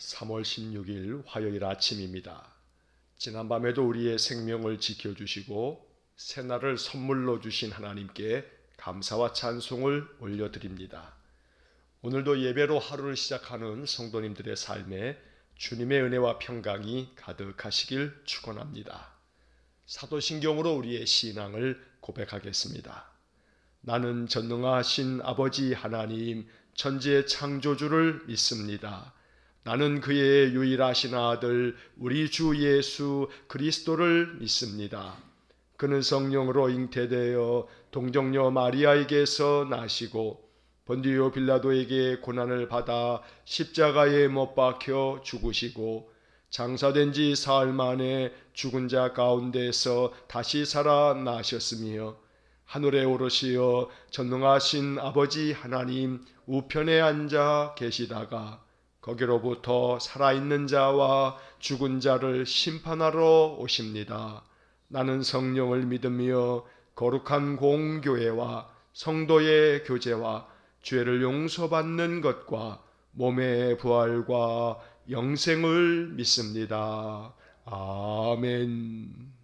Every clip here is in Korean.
3월 16일 화요일 아침입니다. 지난밤에도 우리의 생명을 지켜주시고 새날을 선물로 주신 하나님께 감사와 찬송을 올려드립니다. 오늘도 예배로 하루를 시작하는 성도님들의 삶에 주님의 은혜와 평강이 가득하시길 축원합니다. 사도신경으로 우리의 신앙을 고백하겠습니다. 나는 전능하신 아버지 하나님 천지의 창조주를 믿습니다. 나는 그의 유일하신 아들 우리 주 예수 그리스도를 믿습니다. 그는 성령으로 잉태되어 동정녀 마리아에게서 나시고 본디오 빌라도에게 고난을 받아 십자가에 못 박혀 죽으시고 장사된 지 사흘 만에 죽은 자 가운데서 다시 살아나셨으며 하늘에 오르시어 전능하신 아버지 하나님 우편에 앉아 계시다가 거기로부터 살아있는 자와 죽은 자를 심판하러 오십니다. 나는 성령을 믿으며 거룩한 공교회와 성도의 교제와 죄를 용서받는 것과 몸의 부활과 영생을 믿습니다. 아멘.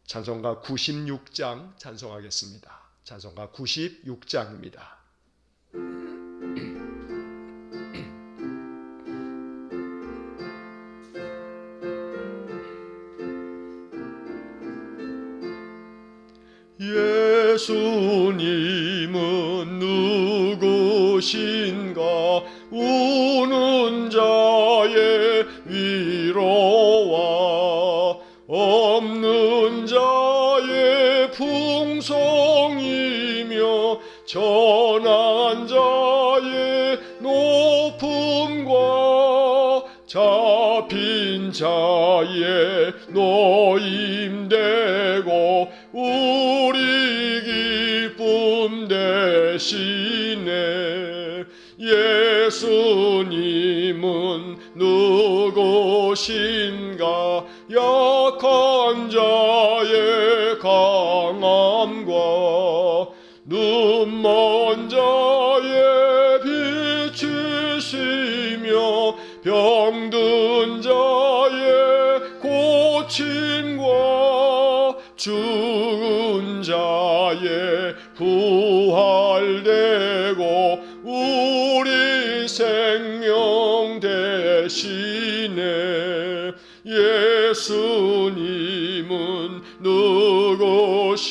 찬송가 96장 찬송하겠습니다. 찬송가 96장입니다. 예수님은 누구신가? 우는 자의 위로와 없는 자의 풍성이며 전한 자의 높음과 잡힌 자의 노임되고 우리 기쁨 되시네. 예수님은 누구신가? 약한 자의 강함과 눈먼 자의 빛이시며 병든 자의 고침과 죽은 자의 부활되고 우리 생명 되시네. 예수님은 누구신가?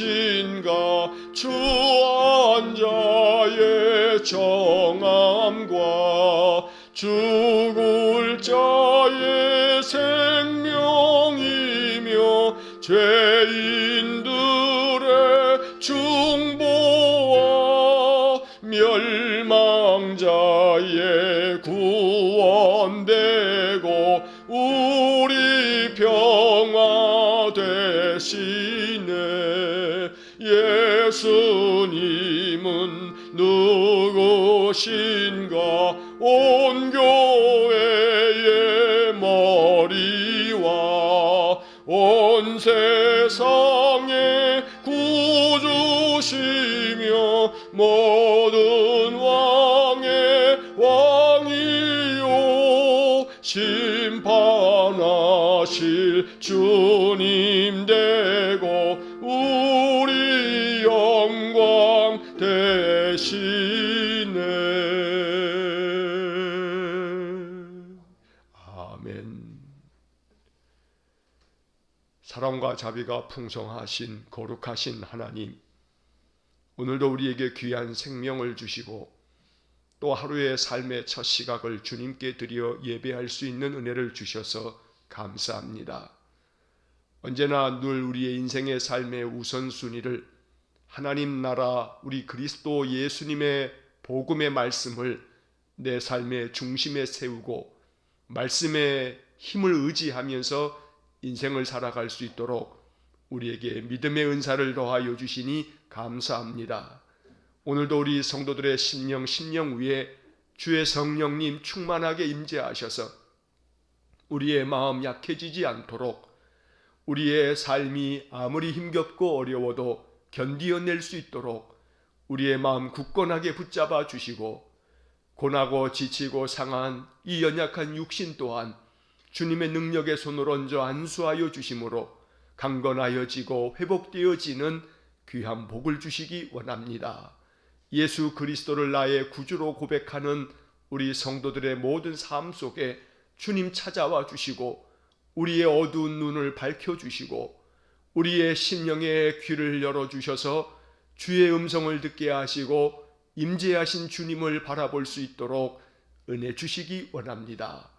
추한 자의 정함과 죽을 자의 생명이며 죄인들의 중보와 멸망자의 구원되고 우리 평화 되시네. 예수님은 누구신가? 온 교회의 머리와 온 세상의 구주시며 모든 왕의 왕이요 심판하실 주님 되고 우리 영광 되시네. 아멘. 사랑과 자비가 풍성하신 거룩하신 하나님, 오늘도 우리에게 귀한 생명을 주시고 또 하루의 삶의 첫 시각을 주님께 드려 예배할 수 있는 은혜를 주셔서 감사합니다. 언제나 늘 우리의 인생의 삶의 우선순위를 하나님 나라 우리 그리스도 예수님의 복음의 말씀을 내 삶의 중심에 세우고 말씀의 힘을 의지하면서 인생을 살아갈 수 있도록 우리에게 믿음의 은사를 더하여 주시니 감사합니다. 오늘도 우리 성도들의 심령 위에 주의 성령님 충만하게 임재하셔서 우리의 마음 약해지지 않도록 우리의 삶이 아무리 힘겹고 어려워도 견디어낼 수 있도록 우리의 마음 굳건하게 붙잡아 주시고 고나고 지치고 상한 이 연약한 육신 또한 주님의 능력의 손을 얹어 안수하여 주심으로 강건하여지고 회복되어지는 귀한 복을 주시기 원합니다. 예수 그리스도를 나의 구주로 고백하는 우리 성도들의 모든 삶 속에 주님 찾아와 주시고 우리의 어두운 눈을 밝혀주시고 우리의 심령의 귀를 열어주셔서 주의 음성을 듣게 하시고 임재하신 주님을 바라볼 수 있도록 은혜 주시기 원합니다.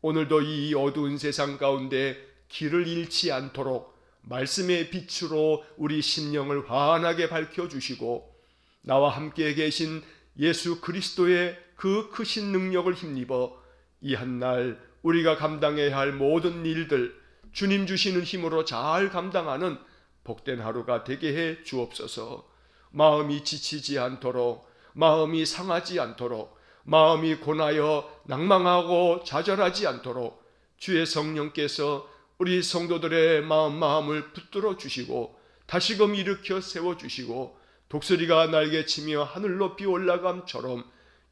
오늘도 이 어두운 세상 가운데 길을 잃지 않도록 말씀의 빛으로 우리 심령을 환하게 밝혀주시고 나와 함께 계신 예수 그리스도의 그 크신 능력을 힘입어 이 한날 우리가 감당해야 할 모든 일들 주님 주시는 힘으로 잘 감당하는 복된 하루가 되게 해 주옵소서. 마음이 지치지 않도록, 마음이 상하지 않도록, 마음이 고나여 낭망하고 좌절하지 않도록 주의 성령께서 우리 성도들의 마음을 붙들어 주시고 다시금 일으켜 세워 주시고 독수리가 날개치며 하늘 높이 올라감처럼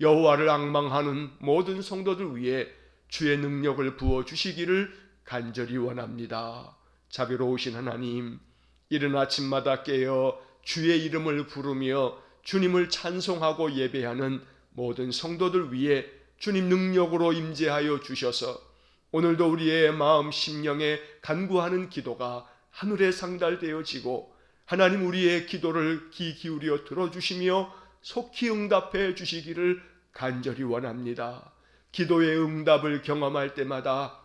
여호와를 앙망하는 모든 성도들 위해 주의 능력을 부어 주시기를 간절히 원합니다. 자비로우신 하나님, 이른 아침마다 깨어 주의 이름을 부르며 주님을 찬송하고 예배하는 모든 성도들 위해 주님 능력으로 임재하여 주셔서 오늘도 우리의 마음 심령에 간구하는 기도가 하늘에 상달되어지고 하나님 우리의 기도를 귀 기울여 들어주시며 속히 응답해 주시기를 간절히 원합니다. 기도의 응답을 경험할 때마다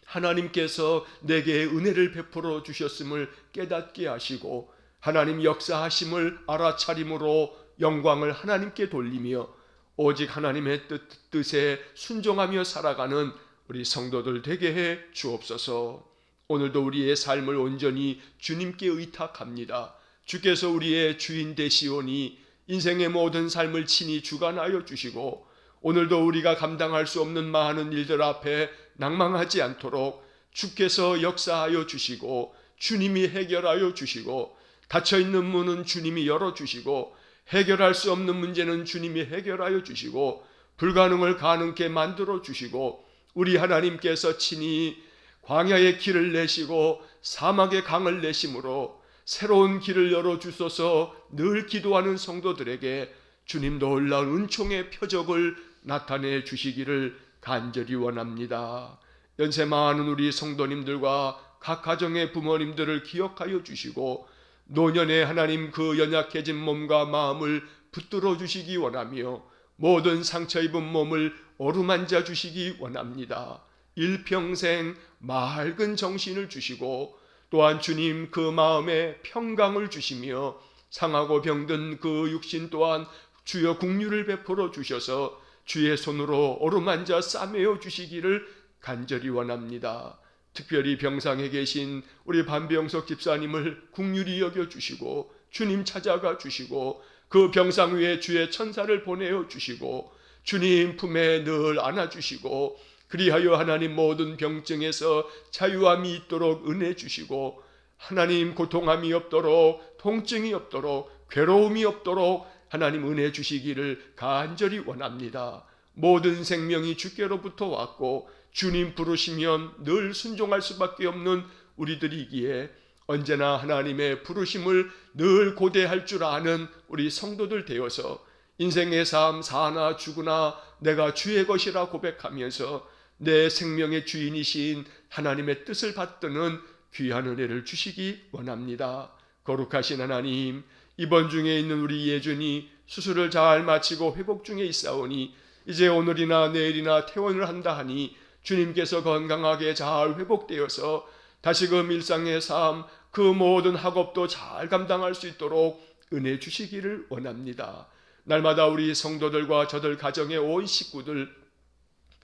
하나님께서 내게 은혜를 베풀어 주셨음을 깨닫게 하시고 하나님 역사하심을 알아차림으로 영광을 하나님께 돌리며 오직 하나님의 뜻에 순종하며 살아가는 우리 성도들 되게 해 주옵소서. 오늘도 우리의 삶을 온전히 주님께 의탁합니다. 주께서 우리의 주인 되시오니 인생의 모든 삶을 친히 주관하여 주시고 오늘도 우리가 감당할 수 없는 많은 일들 앞에 낭망하지 않도록 주께서 역사하여 주시고 주님이 해결하여 주시고 닫혀있는 문은 주님이 열어주시고 해결할 수 없는 문제는 주님이 해결하여 주시고 불가능을 가능케 만들어 주시고 우리 하나님께서 친히 광야의 길을 내시고 사막의 강을 내심으로 새로운 길을 열어주소서 늘 기도하는 성도들에게 주님 놀라운 은총의 표적을 나타내 주시기를 간절히 원합니다. 연세 많은 우리 성도님들과 각 가정의 부모님들을 기억하여 주시고 노년에 하나님 그 연약해진 몸과 마음을 붙들어 주시기 원하며 모든 상처 입은 몸을 어루만져 주시기 원합니다. 일평생 맑은 정신을 주시고 또한 주님 그 마음에 평강을 주시며 상하고 병든 그 육신 또한 주여 긍휼을 베풀어 주셔서 주의 손으로 어루만져 싸매어 주시기를 간절히 원합니다. 특별히 병상에 계신 우리 반병석 집사님을 긍휼히 여겨주시고 주님 찾아가 주시고 그 병상 위에 주의 천사를 보내어 주시고 주님 품에 늘 안아주시고 그리하여 하나님 모든 병증에서 자유함이 있도록 은혜 주시고 하나님 고통함이 없도록 통증이 없도록 괴로움이 없도록 하나님 은혜 주시기를 간절히 원합니다. 모든 생명이 주께로부터 왔고 주님 부르시면 늘 순종할 수밖에 없는 우리들이기에 언제나 하나님의 부르심을 늘 고대할 줄 아는 우리 성도들 되어서 인생의 삶 사나 죽으나 내가 주의 것이라 고백하면서 내 생명의 주인이신 하나님의 뜻을 받드는 귀한 은혜를 주시기 원합니다. 거룩하신 하나님, 입원 중에 있는 우리 예준이 수술을 잘 마치고 회복 중에 있사오니 이제 오늘이나 내일이나 퇴원을 한다 하니 주님께서 건강하게 잘 회복되어서 다시금 일상의 삶 그 모든 학업도 잘 감당할 수 있도록 은혜 주시기를 원합니다. 날마다 우리 성도들과 저들 가정의 온 식구들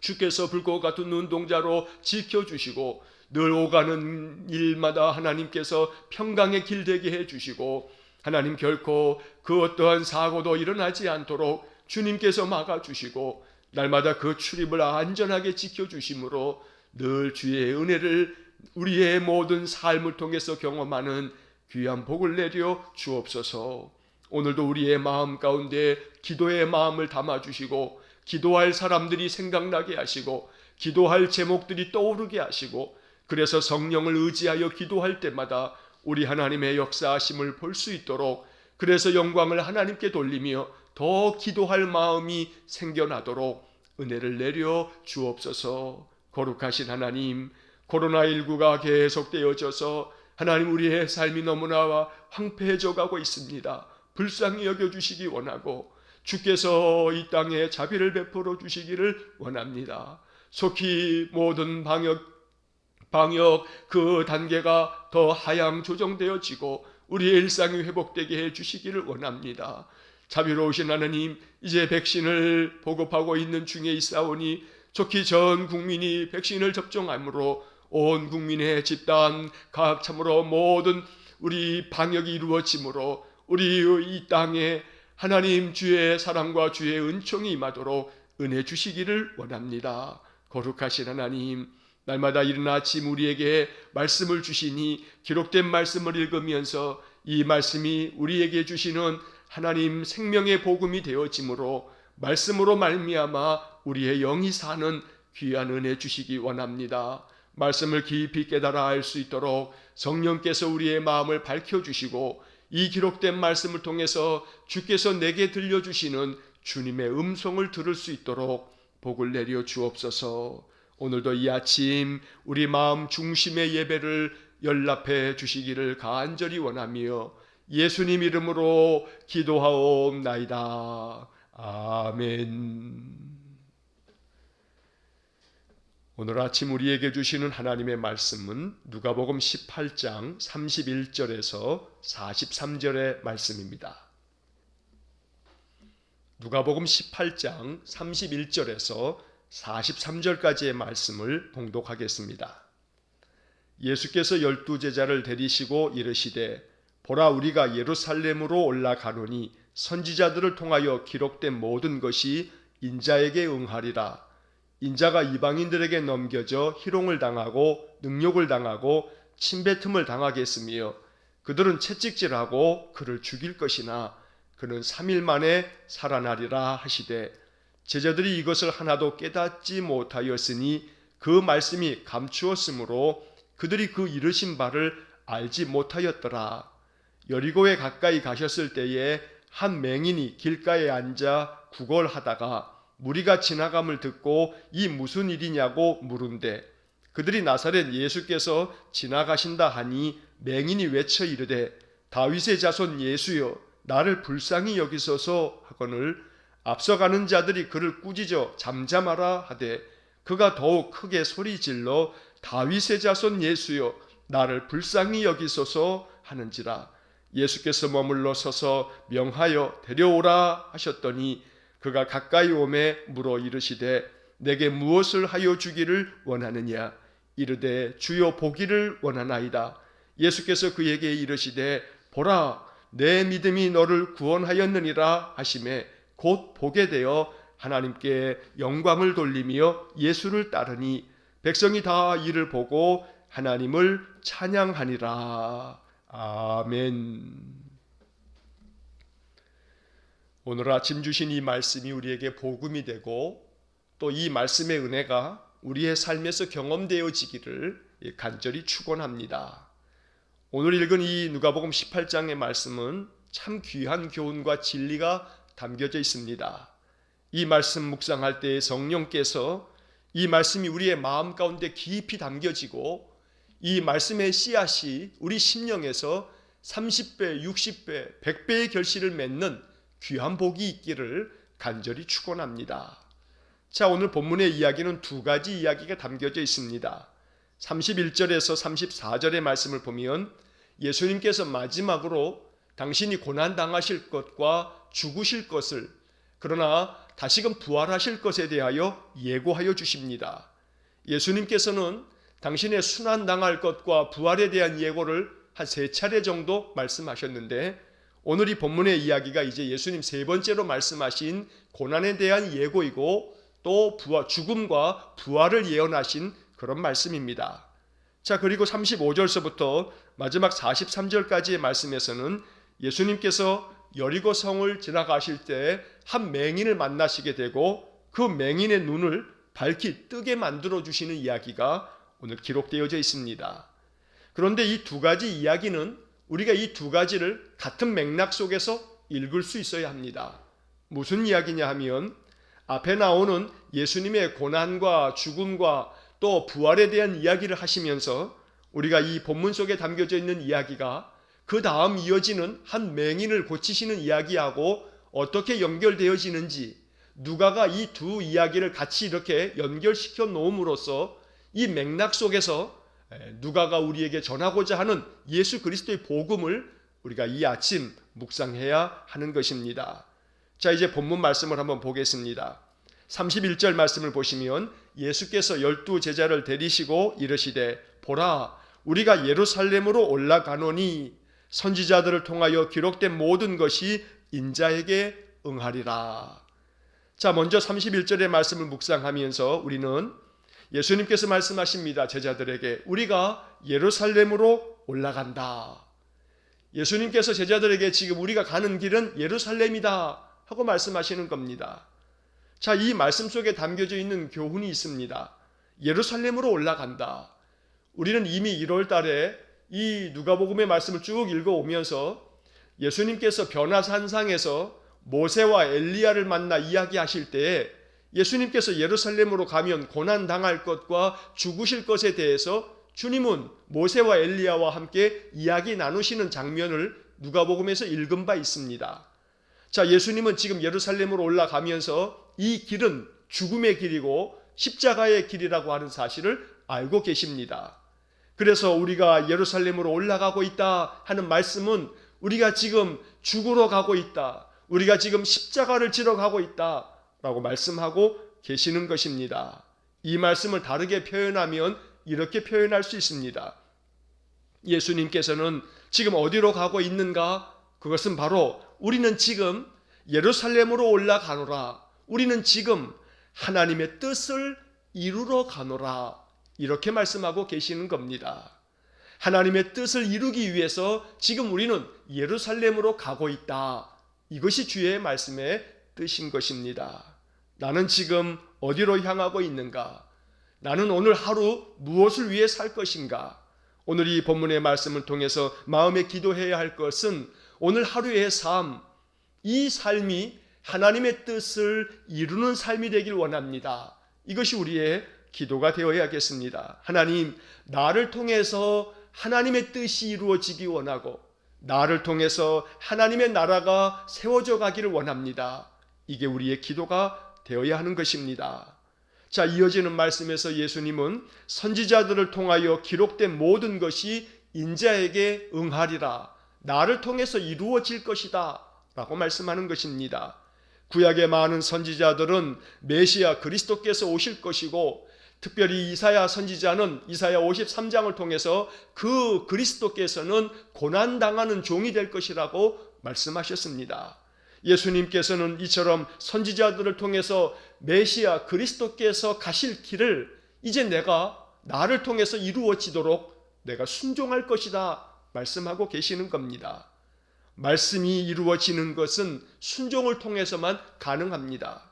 주께서 불꽃 같은 눈동자로 지켜주시고 늘 오가는 일마다 하나님께서 평강의 길 되게 해주시고 하나님 결코 그 어떠한 사고도 일어나지 않도록 주님께서 막아주시고 날마다 그 출입을 안전하게 지켜주심으로 늘 주의 은혜를 우리의 모든 삶을 통해서 경험하는 귀한 복을 내려 주옵소서. 오늘도 우리의 마음 가운데 기도의 마음을 담아주시고 기도할 사람들이 생각나게 하시고 기도할 제목들이 떠오르게 하시고 그래서 성령을 의지하여 기도할 때마다 우리 하나님의 역사하심을 볼 수 있도록 그래서 영광을 하나님께 돌리며 더 기도할 마음이 생겨나도록 은혜를 내려 주옵소서. 거룩하신 하나님, 코로나19가 계속되어져서 하나님 우리의 삶이 너무나 황폐해져 가고 있습니다. 불쌍히 여겨주시기 원하고 주께서 이 땅에 자비를 베풀어 주시기를 원합니다. 속히 모든 방역 그 단계가 더 하향 조정되어지고 우리의 일상이 회복되게 해주시기를 원합니다. 자비로우신 하나님, 이제 백신을 보급하고 있는 중에 있사오니 속히 전 국민이 백신을 접종함으로 온 국민의 집단 각 참으로 모든 우리 방역이 이루어지므로 우리 이 땅에 하나님 주의 사랑과 주의 은총이 임하도록 은혜 주시기를 원합니다. 거룩하신 하나님, 날마다 이른 아침 우리에게 말씀을 주시니 기록된 말씀을 읽으면서 이 말씀이 우리에게 주시는 하나님 생명의 복음이 되어지므로 말씀으로 말미암아 우리의 영이 사는 귀한 은혜 주시기 원합니다. 말씀을 깊이 깨달아 알 수 있도록 성령께서 우리의 마음을 밝혀주시고 이 기록된 말씀을 통해서 주께서 내게 들려주시는 주님의 음성을 들을 수 있도록 복을 내려 주옵소서. 오늘도 이 아침 우리 마음 중심의 예배를 연락해 주시기를 간절히 원하며 예수님 이름으로 기도하옵나이다. 아멘. 오늘 아침 우리에게 주시는 하나님의 말씀은 누가복음 18장 31절에서 43절의 말씀입니다. 누가복음 18장 31절에서 43절까지의 말씀을 봉독하겠습니다. 예수께서 12제자를 데리시고 이르시되 보라 우리가 예루살렘으로 올라가노니 선지자들을 통하여 기록된 모든 것이 인자에게 응하리라. 인자가 이방인들에게 넘겨져 희롱을 당하고 능욕을 당하고 침뱉음을 당하겠으며 그들은 채찍질하고 그를 죽일 것이나 그는 3일 만에 살아나리라 하시되 제자들이 이것을 하나도 깨닫지 못하였으니 그 말씀이 감추었으므로 그들이 그 이르신 바를 알지 못하였더라. 여리고에 가까이 가셨을 때에 한 맹인이 길가에 앉아 구걸하다가 무리가 지나감을 듣고 이 무슨 일이냐고 물은데 그들이 나사렛 예수께서 지나가신다 하니 맹인이 외쳐 이르되 다윗의 자손 예수여 나를 불쌍히 여기소서 하거늘 앞서가는 자들이 그를 꾸짖어 잠잠하라 하되 그가 더욱 크게 소리질러 다윗의 자손 예수여 나를 불쌍히 여기소서 하는지라. 예수께서 머물러 서서 명하여 데려오라 하셨더니 그가 가까이 오매 물어 이르시되 내게 무엇을 하여 주기를 원하느냐. 이르되 주여 보기를 원하나이다. 예수께서 그에게 이르시되 보라 내 믿음이 너를 구원하였느니라 하시매 곧 보게 되어 하나님께 영광을 돌리며 예수를 따르니 백성이 다 이를 보고 하나님을 찬양하니라. 아멘. 오늘 아침 주신 이 말씀이 우리에게 복음이 되고 또 이 말씀의 은혜가 우리의 삶에서 경험되어지기를 간절히 축원합니다. 오늘 읽은 이 누가복음 18장의 말씀은 참 귀한 교훈과 진리가 담겨져 있습니다. 이 말씀 묵상할 때 성령께서 이 말씀이 우리의 마음 가운데 깊이 담겨지고 이 말씀의 씨앗이 우리 심령에서 30배, 60배, 100배의 결실을 맺는 귀한 복이 있기를 간절히 축원합니다. 자, 오늘 본문의 이야기는 두 가지 이야기가 담겨져 있습니다. 31절에서 34절의 말씀을 보면 예수님께서 마지막으로 당신이 고난당하실 것과 죽으실 것을 그러나 다시금 부활하실 것에 대하여 예고하여 주십니다. 예수님께서는 당신의 순환당할 것과 부활에 대한 예고를 한 3차례 정도 말씀하셨는데 오늘 이 본문의 이야기가 이제 예수님 3번째로 말씀하신 고난에 대한 예고이고 또 죽음과 부활을 예언하신 그런 말씀입니다. 자, 그리고 35절서부터 마지막 43절까지의 말씀에서는 예수님께서 여리고 성을 지나가실 때 한 맹인을 만나시게 되고 그 맹인의 눈을 밝히 뜨게 만들어 주시는 이야기가 오늘 기록되어져 있습니다. 그런데 이 두 가지 이야기는 우리가 이 두 가지를 같은 맥락 속에서 읽을 수 있어야 합니다. 무슨 이야기냐 하면 앞에 나오는 예수님의 고난과 죽음과 또 부활에 대한 이야기를 하시면서 우리가 이 본문 속에 담겨져 있는 이야기가 그 다음 이어지는 한 맹인을 고치시는 이야기하고 어떻게 연결되어지는지, 누가가 이 두 이야기를 같이 이렇게 연결시켜 놓음으로써 이 맥락 속에서 누가가 우리에게 전하고자 하는 예수 그리스도의 복음을 우리가 이 아침 묵상해야 하는 것입니다. 자, 이제 본문 말씀을 한번 보겠습니다. 31절 말씀을 보시면 예수께서 12 제자를 데리시고 이르시되 보라, 우리가 예루살렘으로 올라가노니 선지자들을 통하여 기록된 모든 것이 인자에게 응하리라. 자, 먼저 31절의 말씀을 묵상하면서 우리는 예수님께서 말씀하십니다. 제자들에게 우리가 예루살렘으로 올라간다. 예수님께서 제자들에게 지금 우리가 가는 길은 예루살렘이다 하고 말씀하시는 겁니다. 자, 이 말씀 속에 담겨져 있는 교훈이 있습니다. 예루살렘으로 올라간다. 우리는 이미 1월 달에 이 누가복음의 말씀을 쭉 읽어오면서 예수님께서 변화산상에서 모세와 엘리야를 만나 이야기하실 때에 예수님께서 예루살렘으로 가면 고난당할 것과 죽으실 것에 대해서 주님은 모세와 엘리야와 함께 이야기 나누시는 장면을 누가복음에서 읽은 바 있습니다. 자, 예수님은 지금 예루살렘으로 올라가면서 이 길은 죽음의 길이고 십자가의 길이라고 하는 사실을 알고 계십니다. 그래서 우리가 예루살렘으로 올라가고 있다 하는 말씀은 우리가 지금 죽으러 가고 있다, 우리가 지금 십자가를 지러 가고 있다 라고 말씀하고 계시는 것입니다. 이 말씀을 다르게 표현하면 이렇게 표현할 수 있습니다. 예수님께서는 지금 어디로 가고 있는가? 그것은 바로 우리는 지금 예루살렘으로 올라가노라, 우리는 지금 하나님의 뜻을 이루러 가노라, 이렇게 말씀하고 계시는 겁니다. 하나님의 뜻을 이루기 위해서 지금 우리는 예루살렘으로 가고 있다. 이것이 주의 말씀의 뜻인 것입니다. 나는 지금 어디로 향하고 있는가? 나는 오늘 하루 무엇을 위해 살 것인가? 오늘 이 본문의 말씀을 통해서 마음에 기도해야 할 것은 오늘 하루의 삶, 이 삶이 하나님의 뜻을 이루는 삶이 되길 원합니다. 이것이 우리의 기도가 되어야겠습니다. 하나님, 나를 통해서 하나님의 뜻이 이루어지기 원하고 나를 통해서 하나님의 나라가 세워져 가기를 원합니다. 이게 우리의 기도가 되어야 하는 것입니다. 자, 이어지는 말씀에서 예수님은 선지자들을 통하여 기록된 모든 것이 인자에게 응하리라, 나를 통해서 이루어질 것이다 라고 말씀하는 것입니다. 구약의 많은 선지자들은 메시아 그리스도께서 오실 것이고, 특별히 이사야 선지자는 이사야 53장을 통해서 그 그리스도께서는 고난당하는 종이 될 것이라고 말씀하셨습니다. 예수님께서는 이처럼 선지자들을 통해서 메시아 그리스도께서 가실 길을 이제 내가 나를 통해서 이루어지도록 내가 순종할 것이다 말씀하고 계시는 겁니다. 말씀이 이루어지는 것은 순종을 통해서만 가능합니다.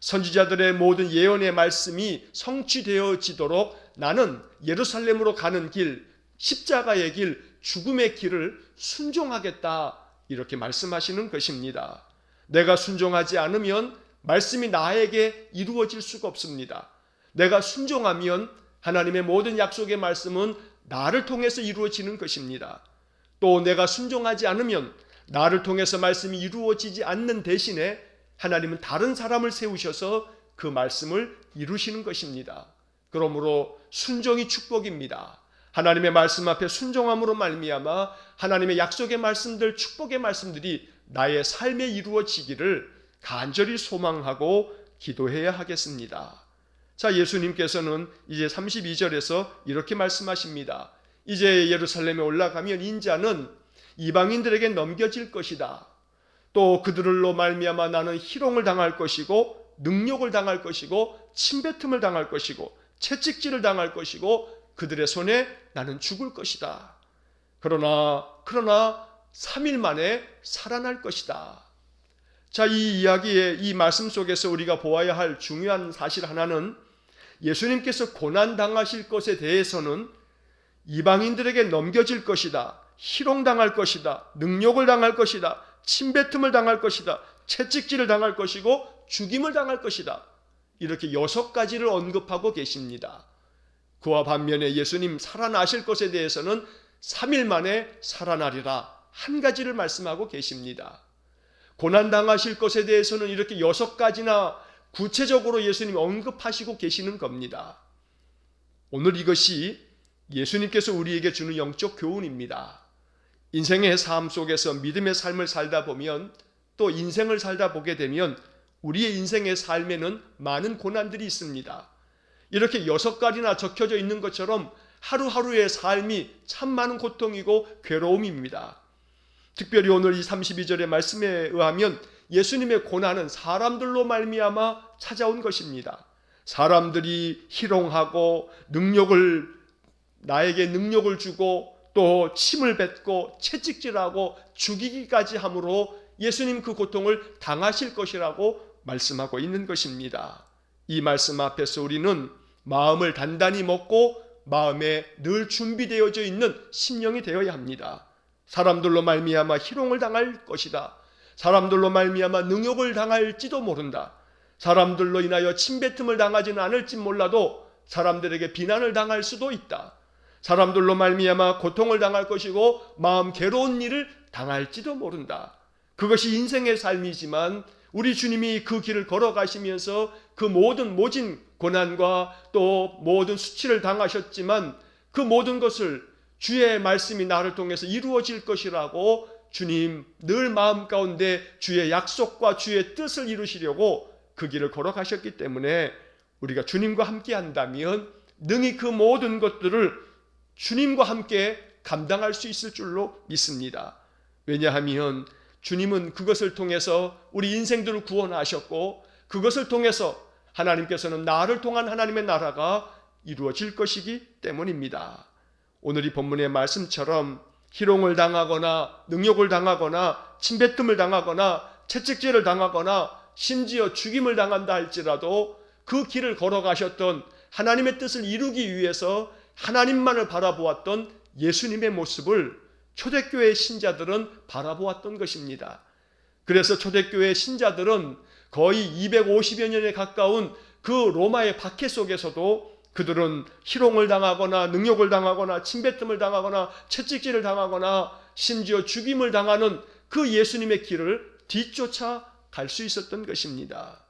선지자들의 모든 예언의 말씀이 성취되어지도록 나는 예루살렘으로 가는 길, 십자가의 길, 죽음의 길을 순종하겠다, 이렇게 말씀하시는 것입니다. 내가 순종하지 않으면 말씀이 나에게 이루어질 수가 없습니다. 내가 순종하면 하나님의 모든 약속의 말씀은 나를 통해서 이루어지는 것입니다. 또 내가 순종하지 않으면 나를 통해서 말씀이 이루어지지 않는 대신에 하나님은 다른 사람을 세우셔서 그 말씀을 이루시는 것입니다. 그러므로 순종이 축복입니다. 하나님의 말씀 앞에 순종함으로 말미암아 하나님의 약속의 말씀들, 축복의 말씀들이 나의 삶에 이루어지기를 간절히 소망하고 기도해야 하겠습니다. 자, 예수님께서는 이제 32절에서 이렇게 말씀하십니다. 이제 예루살렘에 올라가면 인자는 이방인들에게 넘겨질 것이다. 또 그들로 말미암아 나는 희롱을 당할 것이고 능욕을 당할 것이고 침뱉음을 당할 것이고 채찍질을 당할 것이고 그들의 손에 나는 죽을 것이다. 그러나 3일 만에 살아날 것이다. 자, 이 이야기의 이 말씀 속에서 우리가 보아야 할 중요한 사실 하나는 예수님께서 고난당하실 것에 대해서는 이방인들에게 넘겨질 것이다, 희롱당할 것이다, 능욕을 당할 것이다, 침뱉음을 당할 것이다, 채찍질을 당할 것이고 죽임을 당할 것이다, 이렇게 6가지를 언급하고 계십니다. 그와 반면에 예수님 살아나실 것에 대해서는 3일 만에 살아나리라 한 가지를 말씀하고 계십니다. 고난당하실 것에 대해서는 이렇게 6가지나 구체적으로 예수님이 언급하시고 계시는 겁니다. 오늘 이것이 예수님께서 우리에게 주는 영적 교훈입니다. 인생의 삶 속에서 믿음의 삶을 살다 보면, 또 인생을 살다 보게 되면 우리의 인생의 삶에는 많은 고난들이 있습니다. 이렇게 6가지나 적혀져 있는 것처럼 하루하루의 삶이 참 많은 고통이고 괴로움입니다. 특별히 오늘 이 32절의 말씀에 의하면 예수님의 고난은 사람들로 말미암아 찾아온 것입니다. 사람들이 희롱하고 나에게 능력을 주고 또 침을 뱉고 채찍질하고 죽이기까지 함으로 예수님 그 고통을 당하실 것이라고 말씀하고 있는 것입니다. 이 말씀 앞에서 우리는 마음을 단단히 먹고 마음에 늘 준비되어져 있는 심령이 되어야 합니다. 사람들로 말미암아 희롱을 당할 것이다. 사람들로 말미암아 능욕을 당할지도 모른다. 사람들로 인하여 침뱉음을 당하지는 않을지 몰라도 사람들에게 비난을 당할 수도 있다. 사람들로 말미암아 고통을 당할 것이고 마음 괴로운 일을 당할지도 모른다. 그것이 인생의 삶이지만 우리 주님이 그 길을 걸어가시면서 그 모진 고난과 또 모든 수치를 당하셨지만 그 모든 것을 주의 말씀이 나를 통해서 이루어질 것이라고 주님 늘 마음 가운데 주의 약속과 주의 뜻을 이루시려고 그 길을 걸어가셨기 때문에 우리가 주님과 함께 한다면 능히 그 모든 것들을 주님과 함께 감당할 수 있을 줄로 믿습니다. 왜냐하면 주님은 그것을 통해서 우리 인생들을 구원하셨고 그것을 통해서 하나님께서는 나를 통한 하나님의 나라가 이루어질 것이기 때문입니다. 오늘 이 본문의 말씀처럼 희롱을 당하거나 능욕을 당하거나 침뱉음을 당하거나 채찍질을 당하거나 심지어 죽임을 당한다 할지라도 그 길을 걸어가셨던 하나님의 뜻을 이루기 위해서 하나님만을 바라보았던 예수님의 모습을 초대교회 신자들은 바라보았던 것입니다. 그래서 초대교회 신자들은 거의 250여 년에 가까운 그 로마의 박해 속에서도 그들은 희롱을 당하거나 능욕을 당하거나 침뱉음을 당하거나 채찍질을 당하거나 심지어 죽임을 당하는 그 예수님의 길을 뒤쫓아 갈 수 있었던 것입니다.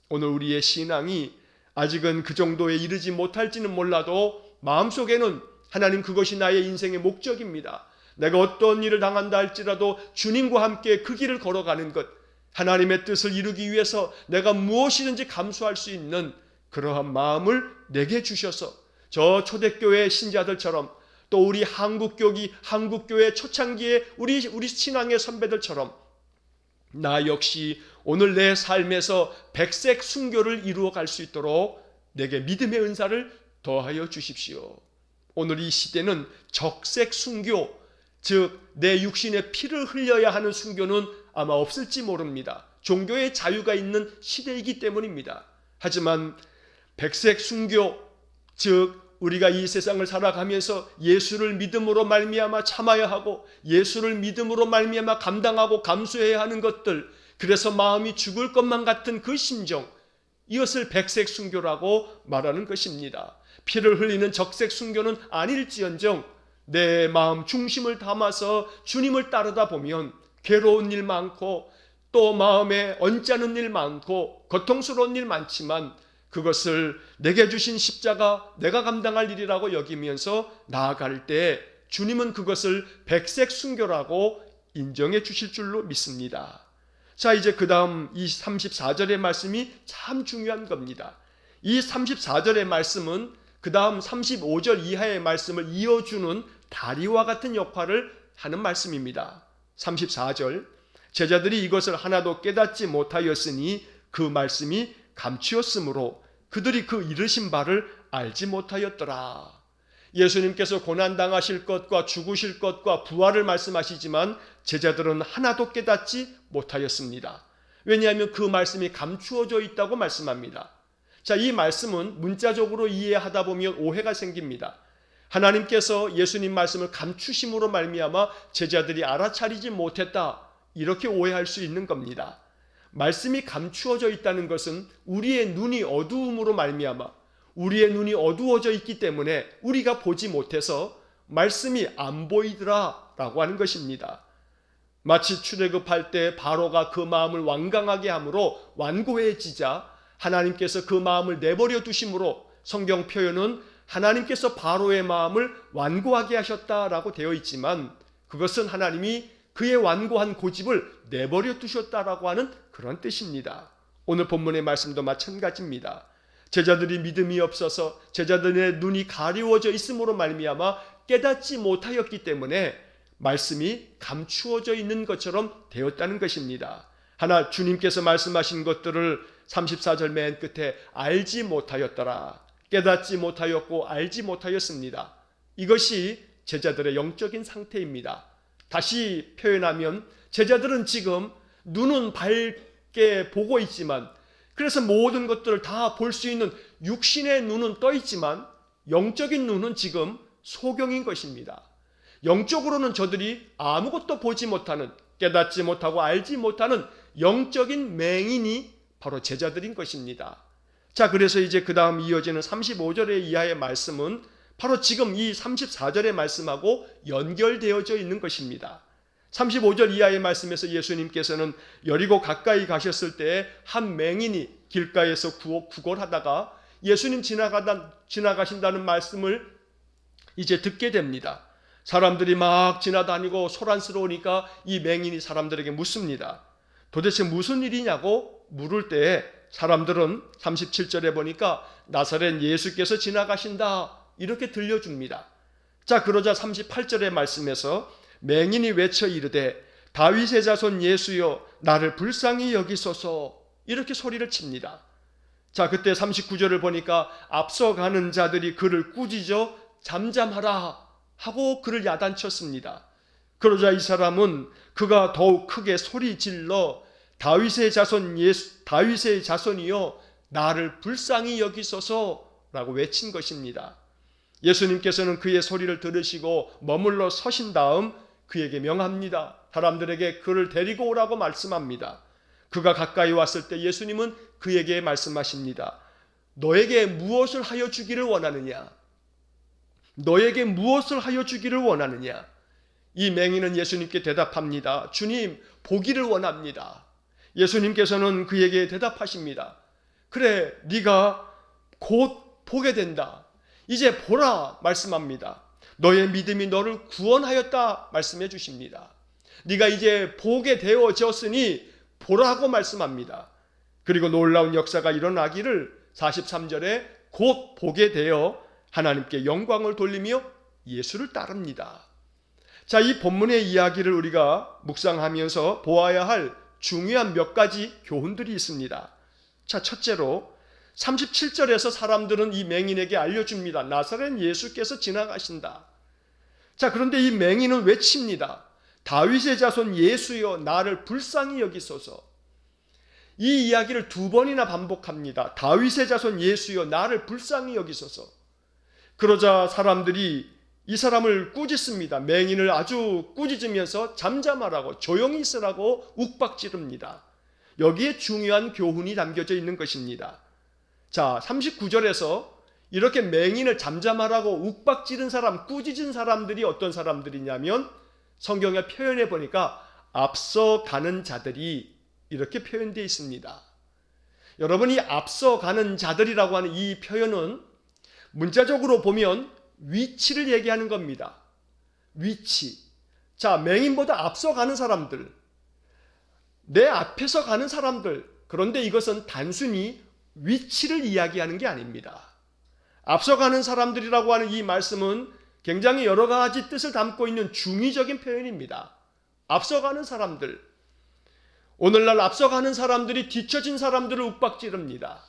오늘 우리의 신앙이 아직은 그 정도에 이르지 못할지는 몰라도 마음속에는 하나님 그것이 나의 인생의 목적입니다. 내가 어떤 일을 당한다 할지라도 주님과 함께 그 길을 걸어가는 것, 하나님의 뜻을 이루기 위해서 내가 무엇이든지 감수할 수 있는 그러한 마음을 내게 주셔서 저 초대교회 신자들처럼 또 우리 한국교회 초창기의 우리 신앙의 선배들처럼 나 역시 오늘 내 삶에서 백색 순교를 이루어 갈 수 있도록 내게 믿음의 은사를 더하여 주십시오. 오늘 이 시대는 적색 순교, 즉 내 육신의 피를 흘려야 하는 순교는 아마 없을지 모릅니다. 종교의 자유가 있는 시대이기 때문입니다. 하지만 백색 순교, 즉 우리가 이 세상을 살아가면서 예수를 믿음으로 말미암아 참아야 하고 예수를 믿음으로 말미암아 감당하고 감수해야 하는 것들, 그래서 마음이 죽을 것만 같은 그 심정, 이것을 백색 순교라고 말하는 것입니다. 피를 흘리는 적색 순교는 아닐지언정 내 마음 중심을 담아서 주님을 따르다 보면 괴로운 일 많고 또 마음에 언짢은 일 많고 고통스러운 일 많지만 그것을 내게 주신 십자가 내가 감당할 일이라고 여기면서 나아갈 때 주님은 그것을 백색 순교라고 인정해 주실 줄로 믿습니다. 자, 이제 그 다음 이 34절의 말씀이 참 중요한 겁니다. 이 34절의 말씀은 그 다음 35절 이하의 말씀을 이어주는 다리와 같은 역할을 하는 말씀입니다. 34절, 제자들이 이것을 하나도 깨닫지 못하였으니 그 말씀이 감추었으므로 그들이 그 이르신 바를 알지 못하였더라. 예수님께서 고난당하실 것과 죽으실 것과 부활을 말씀하시지만 제자들은 하나도 깨닫지 못하였습니다. 왜냐하면 그 말씀이 감추어져 있다고 말씀합니다. 자, 이 말씀은 문자적으로 이해하다 보면 오해가 생깁니다. 하나님께서 예수님 말씀을 감추심으로 말미암아 제자들이 알아차리지 못했다, 이렇게 오해할 수 있는 겁니다. 말씀이 감추어져 있다는 것은 우리의 눈이 어두움으로 말미암아 우리의 눈이 어두워져 있기 때문에 우리가 보지 못해서 말씀이 안 보이더라 라고 하는 것입니다. 마치 출애굽할 때 바로가 그 마음을 완강하게 함으로 완고해지자 하나님께서 그 마음을 내버려 두심으로 성경 표현은 하나님께서 바로의 마음을 완고하게 하셨다라고 되어 있지만 그것은 하나님이 그의 완고한 고집을 내버려 두셨다라고 하는 그런 뜻입니다. 오늘 본문의 말씀도 마찬가지입니다. 제자들이 믿음이 없어서 제자들의 눈이 가리워져 있음으로 말미암아 깨닫지 못하였기 때문에 말씀이 감추어져 있는 것처럼 되었다는 것입니다. 하나 주님께서 말씀하신 것들을 34절 맨 끝에 알지 못하였더라, 깨닫지 못하였고 알지 못하였습니다. 이것이 제자들의 영적인 상태입니다. 다시 표현하면 제자들은 지금 눈은 밝게 보고 있지만, 그래서 모든 것들을 다 볼 수 있는 육신의 눈은 떠 있지만 영적인 눈은 지금 소경인 것입니다. 영적으로는 저들이 아무것도 보지 못하는, 깨닫지 못하고 알지 못하는 영적인 맹인이 바로 제자들인 것입니다. 자, 그래서 이제 그 다음 이어지는 35절의 이하의 말씀은 바로 지금 이 34절의 말씀하고 연결되어져 있는 것입니다. 35절 이하의 말씀에서 예수님께서는 여리고 가까이 가셨을 때에 한 맹인이 길가에서 구걸하다가 예수님 지나가신다는 말씀을 이제 듣게 됩니다. 사람들이 막 지나다니고 소란스러우니까 이 맹인이 사람들에게 묻습니다. 도대체 무슨 일이냐고 물을 때에 사람들은 37절에 보니까 나사렛 예수께서 지나가신다, 이렇게 들려줍니다. 자, 그러자 38절의 말씀에서 맹인이 외쳐 이르되 다윗의 자손 예수여 나를 불쌍히 여기소서, 이렇게 소리를 칩니다. 자, 그때 39절을 보니까 앞서가는 자들이 그를 꾸짖어 잠잠하라 하고 그를 야단쳤습니다. 그러자 이 사람은 그가 더욱 크게 소리 질러 다윗의 자손이여 나를 불쌍히 여기소서라고 외친 것입니다. 예수님께서는 그의 소리를 들으시고 머물러 서신 다음 그에게 명합니다. 사람들에게 그를 데리고 오라고 말씀합니다. 그가 가까이 왔을 때 예수님은 그에게 말씀하십니다. 너에게 무엇을 하여 주기를 원하느냐? 너에게 무엇을 하여 주기를 원하느냐? 이 맹인은 예수님께 대답합니다. 주님, 보기를 원합니다. 예수님께서는 그에게 대답하십니다. 그래, 네가 곧 보게 된다. 이제 보라 말씀합니다. 너의 믿음이 너를 구원하였다 말씀해 주십니다. 네가 이제 보게 되어졌으니 보라고 말씀합니다. 그리고 놀라운 역사가 일어나기를 43절에 곧 보게 되어 하나님께 영광을 돌리며 예수를 따릅니다. 자, 이 본문의 이야기를 우리가 묵상하면서 보아야 할 중요한 몇 가지 교훈들이 있습니다. 자, 첫째로 37절에서 사람들은 이 맹인에게 알려줍니다. 나사렛 예수께서 지나가신다. 자, 그런데 이 맹인은 외칩니다. 다윗의 자손 예수여 나를 불쌍히 여기소서. 이 이야기를 두 번이나 반복합니다. 다윗의 자손 예수여 나를 불쌍히 여기소서. 그러자 사람들이 이 사람을 꾸짖습니다. 맹인을 아주 꾸짖으면서 잠잠하라고, 조용히 있으라고 욱박지릅니다. 여기에 중요한 교훈이 담겨져 있는 것입니다. 자, 39절에서 이렇게 맹인을 잠잠하라고 욱박지른 사람, 꾸짖은 사람들이 어떤 사람들이냐면 성경에 표현해 보니까 앞서가는 자들이 이렇게 표현되어 있습니다. 여러분이 앞서가는 자들이라고 하는 이 표현은 문자적으로 보면 위치를 얘기하는 겁니다. 위치. 자, 맹인보다 앞서가는 사람들, 내 앞에서 가는 사람들. 그런데 이것은 단순히 위치를 이야기하는 게 아닙니다. 앞서가는 사람들이라고 하는 이 말씀은 굉장히 여러 가지 뜻을 담고 있는 중의적인 표현입니다. 앞서가는 사람들. 오늘날 앞서가는 사람들이 뒤처진 사람들을 욱박지릅니다.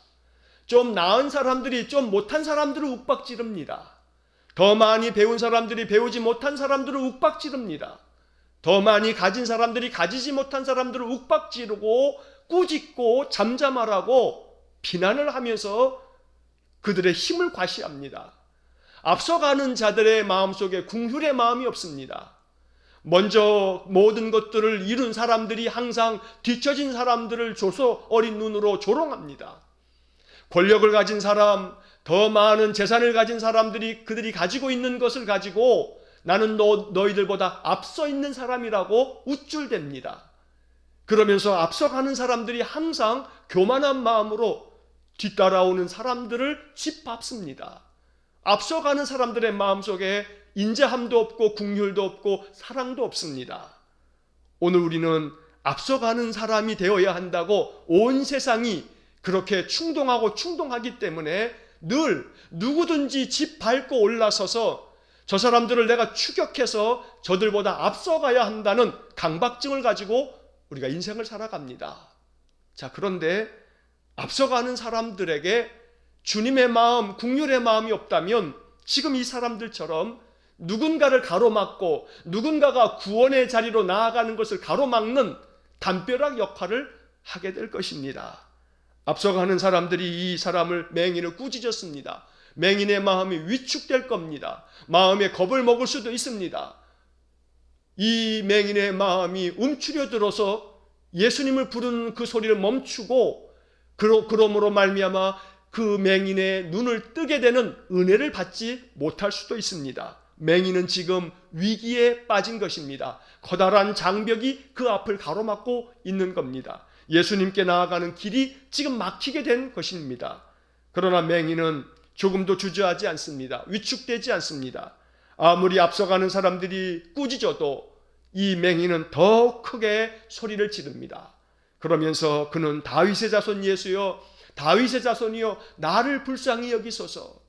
좀 나은 사람들이 좀 못한 사람들을 욱박지릅니다. 더 많이 배운 사람들이 배우지 못한 사람들을 욱박지릅니다. 더 많이 가진 사람들이 가지지 못한 사람들을 욱박지르고 꾸짖고 잠잠하라고 비난을 하면서 그들의 힘을 과시합니다. 앞서가는 자들의 마음속에 긍휼의 마음이 없습니다. 먼저 모든 것들을 이룬 사람들이 항상 뒤처진 사람들을 줘서 어린 눈으로 조롱합니다. 권력을 가진 사람, 더 많은 재산을 가진 사람들이 그들이 가지고 있는 것을 가지고 나는 너희들보다 앞서 있는 사람이라고 우쭐댑니다. 그러면서 앞서가는 사람들이 항상 교만한 마음으로 뒤따라오는 사람들을 짓밟습니다. 앞서가는 사람들의 마음속에 인자함도 없고 긍휼도 없고 사랑도 없습니다. 오늘 우리는 앞서가는 사람이 되어야 한다고 온 세상이 그렇게 충동하기 때문에 늘 누구든지 짓밟고 올라서서 저 사람들을 내가 추격해서 저들보다 앞서가야 한다는 강박증을 가지고 우리가 인생을 살아갑니다. 자, 그런데 앞서가는 사람들에게 주님의 마음, 긍휼의 마음이 없다면 지금 이 사람들처럼 누군가를 가로막고 누군가가 구원의 자리로 나아가는 것을 가로막는 담벼락 역할을 하게 될 것입니다. 앞서가는 사람들이 이 사람을 맹인을 꾸짖었습니다. 맹인의 마음이 위축될 겁니다. 마음에 겁을 먹을 수도 있습니다. 이 맹인의 마음이 움츠려 들어서 예수님을 부르는 그 소리를 멈추고 그러므로 말미암아 그 맹인의 눈을 뜨게 되는 은혜를 받지 못할 수도 있습니다. 맹인은 지금 위기에 빠진 것입니다. 커다란 장벽이 그 앞을 가로막고 있는 겁니다. 예수님께 나아가는 길이 지금 막히게 된 것입니다. 그러나 맹인은 조금도 주저하지 않습니다. 위축되지 않습니다. 아무리 앞서가는 사람들이 꾸짖어도 이 맹인은 더 크게 소리를 지릅니다. 그러면서 그는 다윗의 자손 예수여, 다윗의 자손이여, 나를 불쌍히 여기소서.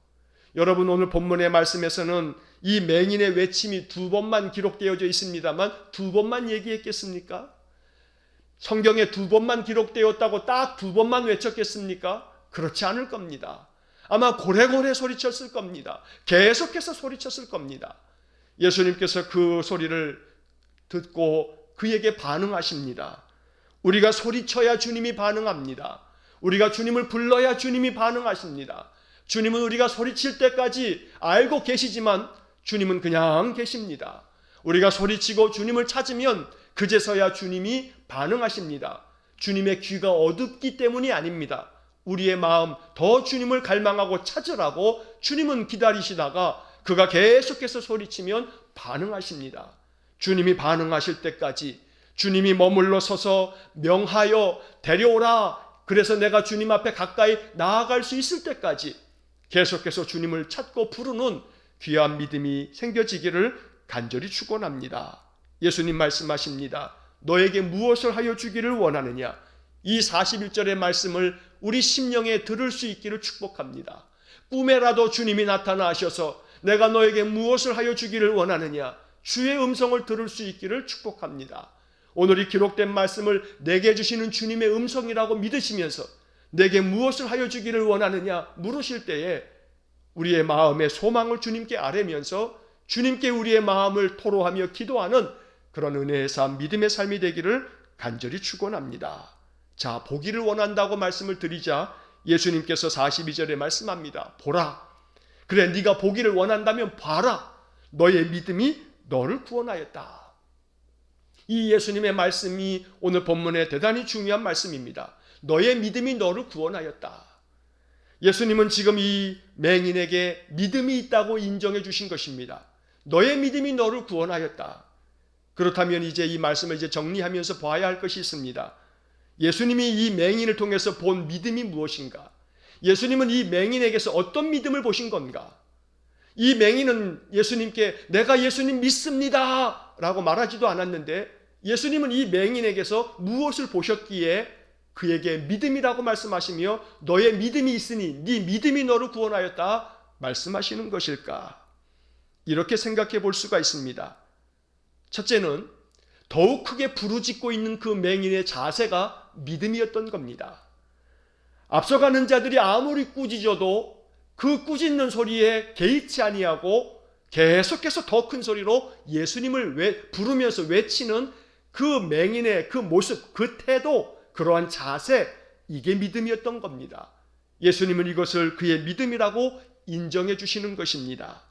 여러분, 오늘 본문의 말씀에서는 이 맹인의 외침이 2번만 기록되어져 있습니다만 2번만 얘기했겠습니까? 성경에 2번만 기록되었다고 딱 2번만 외쳤겠습니까? 그렇지 않을 겁니다. 아마 고래고래 소리쳤을 겁니다. 계속해서 소리쳤을 겁니다. 예수님께서 그 소리를 듣고 그에게 반응하십니다. 우리가 소리쳐야 주님이 반응합니다. 우리가 주님을 불러야 주님이 반응하십니다. 주님은 우리가 소리칠 때까지 알고 계시지만 주님은 그냥 계십니다. 우리가 소리치고 주님을 찾으면 그제서야 주님이 반응하십니다. 주님의 귀가 어둡기 때문이 아닙니다. 우리의 마음 더 주님을 갈망하고 찾으라고 주님은 기다리시다가 그가 계속해서 소리치면 반응하십니다. 주님이 반응하실 때까지, 주님이 머물러 서서 명하여 데려오라, 그래서 내가 주님 앞에 가까이 나아갈 수 있을 때까지 계속해서 주님을 찾고 부르는 귀한 믿음이 생겨지기를 간절히 축원합니다. 예수님 말씀하십니다. 너에게 무엇을 하여 주기를 원하느냐? 이 41절의 말씀을 우리 심령에 들을 수 있기를 축복합니다. 꿈에라도 주님이 나타나셔서 내가 너에게 무엇을 하여 주기를 원하느냐? 주의 음성을 들을 수 있기를 축복합니다. 오늘 이 기록된 말씀을 내게 주시는 주님의 음성이라고 믿으시면서 내게 무엇을 하여 주기를 원하느냐 물으실 때에 우리의 마음의 소망을 주님께 아뢰면서 주님께 우리의 마음을 토로하며 기도하는 그런 은혜의 삶, 믿음의 삶이 되기를 간절히 축원합니다. 자, 보기를 원한다고 말씀을 드리자 예수님께서 42절에 말씀합니다. 보라, 그래 네가 보기를 원한다면 봐라, 너의 믿음이 너를 구원하였다. 이 예수님의 말씀이 오늘 본문에 대단히 중요한 말씀입니다. 너의 믿음이 너를 구원하였다. 예수님은 지금 이 맹인에게 믿음이 있다고 인정해 주신 것입니다. 너의 믿음이 너를 구원하였다. 그렇다면 이제 이 말씀을 정리하면서 봐야 할 것이 있습니다. 예수님이 이 맹인을 통해서 본 믿음이 무엇인가? 예수님은 이 맹인에게서 어떤 믿음을 보신 건가? 이 맹인은 예수님께 내가 예수님 믿습니다 라고 말하지도 않았는데 예수님은 이 맹인에게서 무엇을 보셨기에 그에게 믿음이라고 말씀하시며 너의 믿음이 있으니 네 믿음이 너를 구원하였다 말씀하시는 것일까? 이렇게 생각해 볼 수가 있습니다. 첫째는 더욱 크게 부르짖고 있는 그 맹인의 자세가 믿음이었던 겁니다. 앞서가는 자들이 아무리 꾸짖어도 그 꾸짖는 소리에 개의치 아니하고 계속해서 더 큰 소리로 예수님을 부르면서 외치는 그 맹인의 그 모습, 그 태도, 그러한 자세, 이게 믿음이었던 겁니다. 예수님은 이것을 그의 믿음이라고 인정해 주시는 것입니다.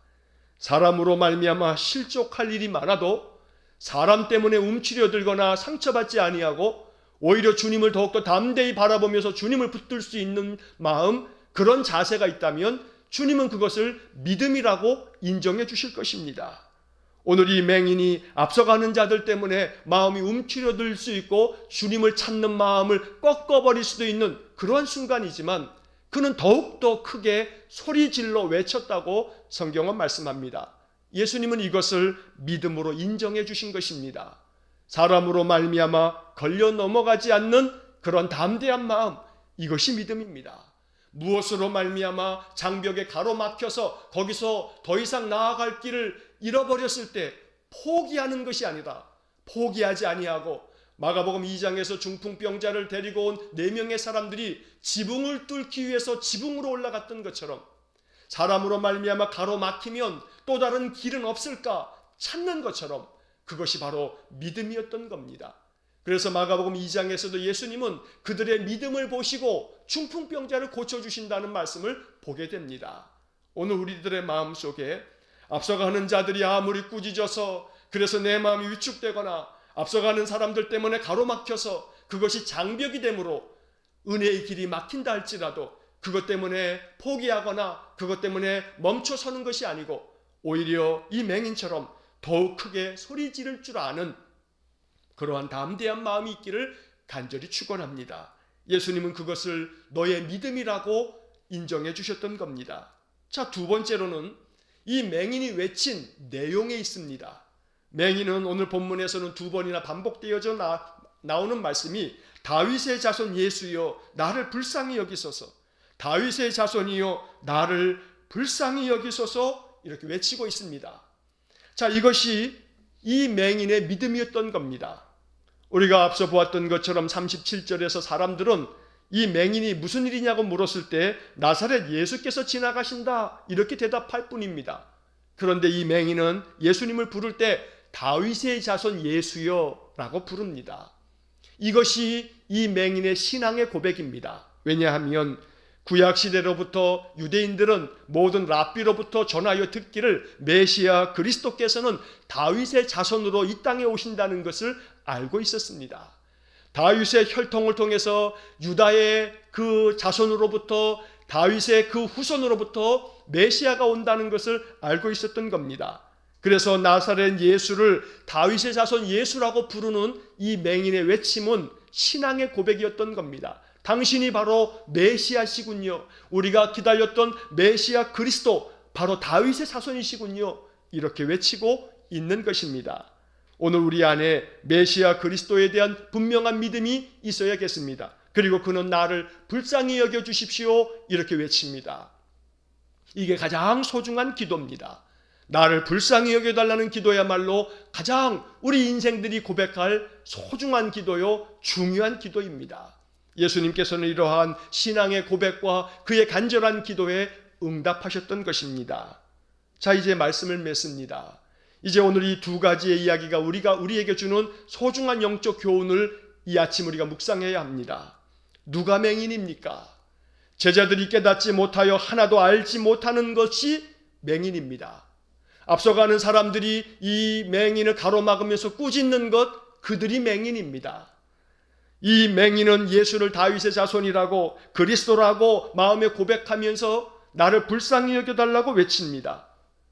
사람으로 말미암아 실족할 일이 많아도 사람 때문에 움츠려들거나 상처받지 아니하고 오히려 주님을 더욱더 담대히 바라보면서 주님을 붙들 수 있는 마음, 그런 자세가 있다면 주님은 그것을 믿음이라고 인정해 주실 것입니다. 오늘 이 맹인이 앞서가는 자들 때문에 마음이 움츠려들 수 있고 주님을 찾는 마음을 꺾어버릴 수도 있는 그러한 순간이지만 그는 더욱더 크게 소리질러 외쳤다고 성경은 말씀합니다. 예수님은 이것을 믿음으로 인정해 주신 것입니다. 사람으로 말미암아 걸려 넘어가지 않는 그런 담대한 마음, 이것이 믿음입니다. 무엇으로 말미암아 장벽에 가로막혀서 거기서 더 이상 나아갈 길을 잃어버렸을 때 포기하는 것이 아니라 포기하지 아니하고 마가복음 2장에서 중풍병자를 데리고 온 4명의 사람들이 지붕을 뚫기 위해서 지붕으로 올라갔던 것처럼 사람으로 말미암아 가로막히면 또 다른 길은 없을까 찾는 것처럼 그것이 바로 믿음이었던 겁니다. 그래서 마가복음 2장에서도 예수님은 그들의 믿음을 보시고 중풍병자를 고쳐주신다는 말씀을 보게 됩니다. 오늘 우리들의 마음속에 앞서가는 자들이 아무리 꾸짖어서 그래서 내 마음이 위축되거나 앞서가는 사람들 때문에 가로막혀서 그것이 장벽이 되므로 은혜의 길이 막힌다 할지라도 그것 때문에 포기하거나 그것 때문에 멈춰서는 것이 아니고 오히려 이 맹인처럼 더욱 크게 소리 지를 줄 아는 그러한 담대한 마음이 있기를 간절히 축원합니다. 예수님은 그것을 너의 믿음이라고 인정해 주셨던 겁니다. 자, 두 번째로는 이 맹인이 외친 내용에 있습니다. 맹인은 오늘 본문에서는 2번이나 반복되어져 나오는 말씀이 다윗의 자손 예수여 나를 불쌍히 여기소서, 다윗의 자손이여 나를 불쌍히 여기소서 이렇게 외치고 있습니다. 자, 이것이 이 맹인의 믿음이었던 겁니다. 우리가 앞서 보았던 것처럼 37절에서 사람들은 이 맹인이 무슨 일이냐고 물었을 때 나사렛 예수께서 지나가신다 이렇게 대답할 뿐입니다. 그런데 이 맹인은 예수님을 부를 때 다윗의 자손 예수여 라고 부릅니다. 이것이 이 맹인의 신앙의 고백입니다. 왜냐하면 구약시대로부터 유대인들은 모든 랍비로부터 전하여 듣기를 메시아 그리스도께서는 다윗의 자손으로 이 땅에 오신다는 것을 알고 있었습니다. 다윗의 혈통을 통해서 유다의 그 자손으로부터 다윗의 그 후손으로부터 메시아가 온다는 것을 알고 있었던 겁니다. 그래서 나사렛 예수를 다윗의 자손 예수라고 부르는 이 맹인의 외침은 신앙의 고백이었던 겁니다. 당신이 바로 메시아시군요. 우리가 기다렸던 메시아 그리스도 바로 다윗의 자손이시군요. 이렇게 외치고 있는 것입니다. 오늘 우리 안에 메시아 그리스도에 대한 분명한 믿음이 있어야겠습니다. 그리고 그는 나를 불쌍히 여겨주십시오 이렇게 외칩니다. 이게 가장 소중한 기도입니다. 나를 불쌍히 여겨달라는 기도야말로 가장 우리 인생들이 고백할 소중한 기도요, 중요한 기도입니다. 예수님께서는 이러한 신앙의 고백과 그의 간절한 기도에 응답하셨던 것입니다. 자, 이제 말씀을 맺습니다. 이제 오늘 이 두 가지의 이야기가 우리에게 주는 소중한 영적 교훈을 이 아침 우리가 묵상해야 합니다. 누가 맹인입니까? 제자들이 깨닫지 못하여 하나도 알지 못하는 것이 맹인입니다. 앞서가는 사람들이 이 맹인을 가로막으면서 꾸짖는 것, 그들이 맹인입니다. 이 맹인은 예수를 다윗의 자손이라고 그리스도라고 마음에 고백하면서 나를 불쌍히 여겨달라고 외칩니다.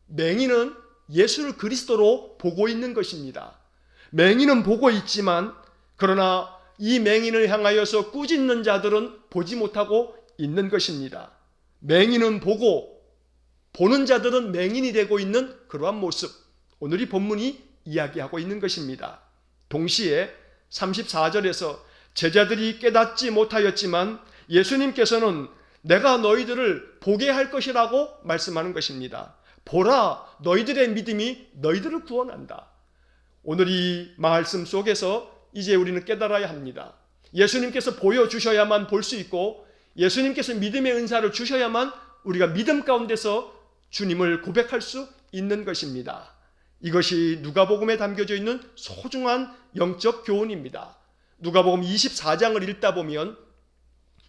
맹인은 예수를 그리스도로 보고 있는 것입니다. 맹인은 보고 있지만 그러나 이 맹인을 향하여서 꾸짖는 자들은 보지 못하고 있는 것입니다. 맹인은 보고 보는 자들은 맹인이 되고 있는 그러한 모습, 오늘 이 본문이 이야기하고 있는 것입니다. 동시에 34절에서 제자들이 깨닫지 못하였지만 예수님께서는 내가 너희들을 보게 할 것이라고 말씀하는 것입니다. 보라, 너희들의 믿음이 너희들을 구원한다. 오늘 이 말씀 속에서 이제 우리는 깨달아야 합니다. 예수님께서 보여주셔야만 볼 수 있고 예수님께서 믿음의 은사를 주셔야만 우리가 믿음 가운데서 주님을 고백할 수 있는 것입니다. 이것이 누가복음에 담겨져 있는 소중한 영적 교훈입니다. 누가복음 24장을 읽다 보면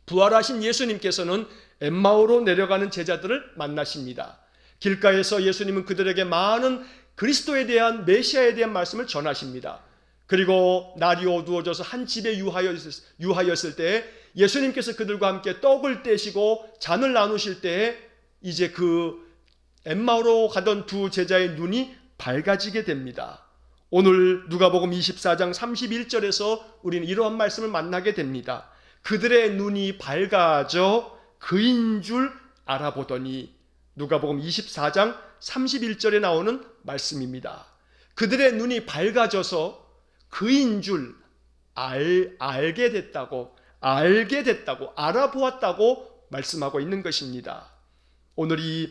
부활하신 예수님께서는 엠마오로 내려가는 제자들을 만나십니다. 길가에서 예수님은 그들에게 많은 그리스도에 대한, 메시아에 대한 말씀을 전하십니다. 그리고 날이 어두워져서 한 집에 유하였을 때 예수님께서 그들과 함께 떡을 떼시고 잔을 나누실 때 이제 그 엠마오로 가던 두 제자의 눈이 밝아지게 됩니다. 오늘 누가복음 24장 31절에서 우리는 이러한 말씀을 만나게 됩니다. 그들의 눈이 밝아져 그인 줄 알아보더니, 누가복음 24장 31절에 나오는 말씀입니다. 그들의 눈이 밝아져서 그인 줄 알게 됐다고, 알아보았다고 말씀하고 있는 것입니다. 오늘 이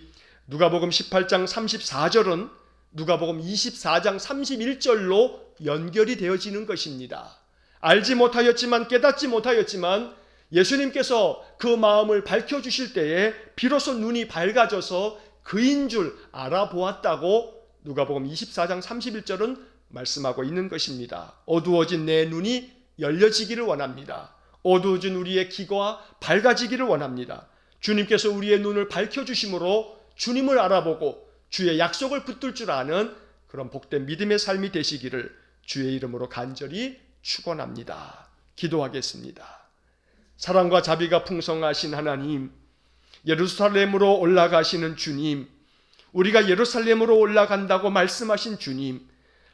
누가복음 18장 34절은 누가복음 24장 31절로 연결이 되어지는 것입니다. 알지 못하였지만, 깨닫지 못하였지만 예수님께서 그 마음을 밝혀주실 때에 비로소 눈이 밝아져서 그인 줄 알아보았다고 누가복음 24장 31절은 말씀하고 있는 것입니다. 어두워진 내 눈이 열려지기를 원합니다. 어두워진 우리의 귀가 밝아지기를 원합니다. 주님께서 우리의 눈을 밝혀주심으로 주님을 알아보고 주의 약속을 붙들 줄 아는 그런 복된 믿음의 삶이 되시기를 주의 이름으로 간절히 축원합니다. 기도하겠습니다. 사랑과 자비가 풍성하신 하나님, 예루살렘으로 올라가시는 주님, 우리가 예루살렘으로 올라간다고 말씀하신 주님,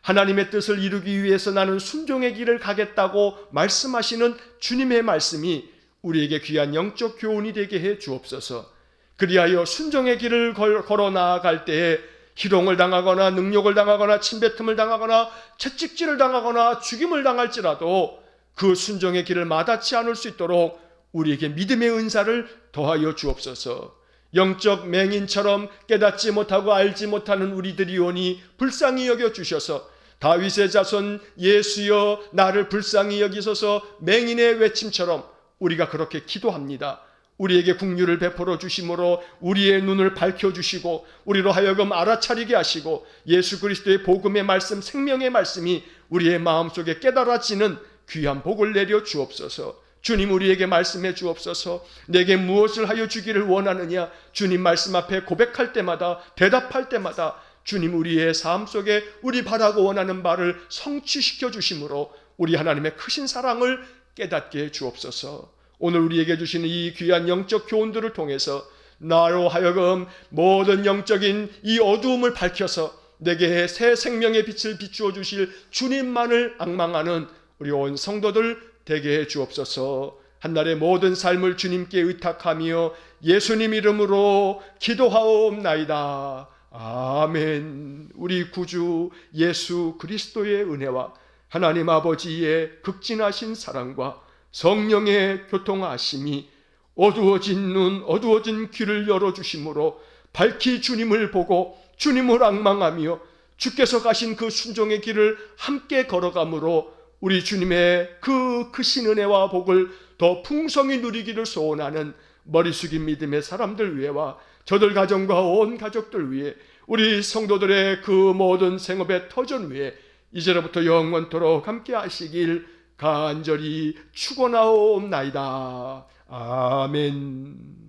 하나님의 뜻을 이루기 위해서 나는 순종의 길을 가겠다고 말씀하시는 주님의 말씀이 우리에게 귀한 영적 교훈이 되게 해 주옵소서. 그리하여 순종의 길을 걸어 나아갈 때에 희롱을 당하거나 능욕을 당하거나 침뱉음을 당하거나 채찍질을 당하거나 죽임을 당할지라도 그 순종의 길을 마다치 않을 수 있도록 우리에게 믿음의 은사를 더하여 주옵소서. 영적 맹인처럼 깨닫지 못하고 알지 못하는 우리들이오니 불쌍히 여겨 주셔서 다윗의 자손 예수여 나를 불쌍히 여기소서 맹인의 외침처럼 우리가 그렇게 기도합니다. 우리에게 긍휼을 베풀어 주심으로 우리의 눈을 밝혀주시고 우리로 하여금 알아차리게 하시고 예수 그리스도의 복음의 말씀, 생명의 말씀이 우리의 마음속에 깨달아지는 귀한 복을 내려 주옵소서. 주님 우리에게 말씀해 주옵소서. 내게 무엇을 하여 주기를 원하느냐, 주님 말씀 앞에 고백할 때마다, 대답할 때마다 주님 우리의 삶 속에 우리 바라고 원하는 바를 성취시켜 주심으로 우리 하나님의 크신 사랑을 깨닫게 해 주옵소서. 오늘 우리에게 주시는 이 귀한 영적 교훈들을 통해서 나로 하여금 모든 영적인 이 어두움을 밝혀서 내게 새 생명의 빛을 비추어 주실 주님만을 앙망하는 우리 온 성도들 되게 해 주옵소서. 한날의 모든 삶을 주님께 의탁하며 예수님 이름으로 기도하옵나이다. 아멘. 우리 구주 예수 그리스도의 은혜와 하나님 아버지의 극진하신 사랑과 성령의 교통하심이 어두워진 눈, 어두워진 귀를 열어주심으로 밝히 주님을 보고 주님을 앙망하며 주께서 가신 그 순종의 길을 함께 걸어가므로 우리 주님의 그 크신 은혜와 복을 더 풍성히 누리기를 소원하는 머리 숙인 믿음의 사람들 위해와 저들 가정과 온 가족들 위해 우리 성도들의 그 모든 생업의 터전 위에 이제로부터 영원토록 함께 하시길 간절히 축원하옵나이다. 아멘.